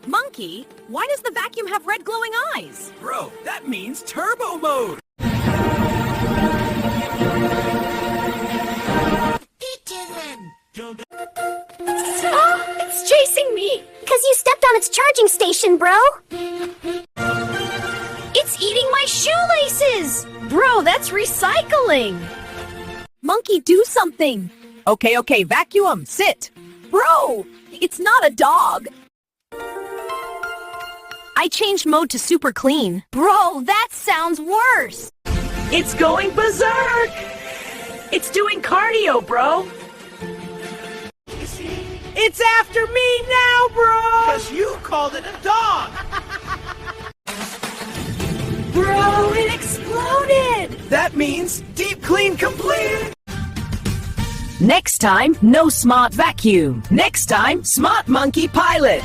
Monkey, why does the vacuum have red glowing eyes? Bro, that means turbo mode! Oh, it's chasing me! Because you stepped on its charging station, bro! It's eating my shoelaces! Bro, that's recycling! Monkey, do something! Okay, vacuum, sit! Bro, it's not a dog! I changed mode to super clean. Bro, that sounds worse! It's going berserk! It's doing cardio, bro! It's after me now, bro! Because you called it a dog! Bro, it exploded! That means deep clean complete! Next time, no smart vacuum. Next time, smart monkey pilot.